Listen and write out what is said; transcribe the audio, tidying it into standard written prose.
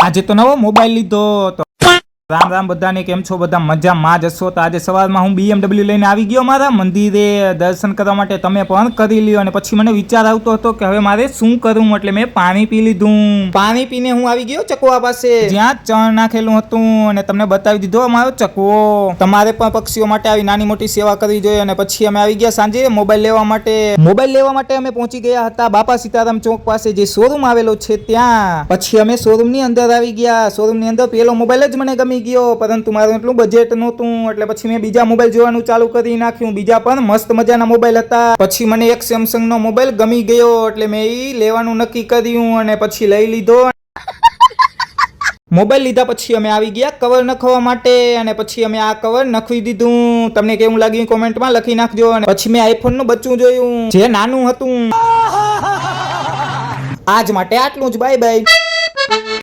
આજે તો નવો મોબાઈલ લીધો તો રામ રામ બધાને, કેમ છો બધા? મજામાં જ હશો. તો આજે સવારમાં હું BMW લઈને આવી ગયો મારા મંદિરે દર્શન કરવા માટે. તમે પણ કરી લ્યો. અને પછી મને વિચાર આવતો હતો કે હવે મારે શું કરવું, એટલે મેં પાણી પી લીધું. પાણી પીને હું આવી ગયો ચકવા પાસે, જ્યાં ચણ નાખેલું હતું, અને તમને બતાવી દીધો અમારો ચકવો. તમારે પણ પક્ષીઓ માટે આવી નાની મોટી સેવા કરવી જોઈએ. અને પછી અમે આવી ગયા સાંજે મોબાઈલ લેવા માટે. મોબાઈલ લેવા માટે અમે પહોંચી ગયા હતા બાપા સીતારામ ચોક પાસે જે શોરૂમ આવેલો છે ત્યાં. પછી અમે શોરૂમ ની અંદર આવી ગયા. શોરૂમ ની અંદર પેલો મોબાઈલ જ મને ગમી ગયો, પરંતુ મારું એટલું બજેટ નહોતું, એટલે પછી મેં બીજા મોબાઈલ જોવાનું ચાલુ કરી નાખ્યું. બીજા પણ મસ્ત મજાના મોબાઈલ હતા. પછી મને એક સેમસંગ નો મોબાઈલ ગમી ગયો, એટલે મેં ઈ લેવાનું નક્કી કર્યું અને પછી લઈ લીધો. મોબાઈલ લીધા પછી અમે આવી ગયા કવર નખવા માટે, અને પછી અમે આ કવર નખવી દીધું. તમને કેવું લાગ્યું કોમેન્ટમાં લખી નાખજો. અને પછી મેં આઈફોન નું બચ્ચું જોયું જે નાનું હતું. આજ માટે આટલું જ. Bye bye.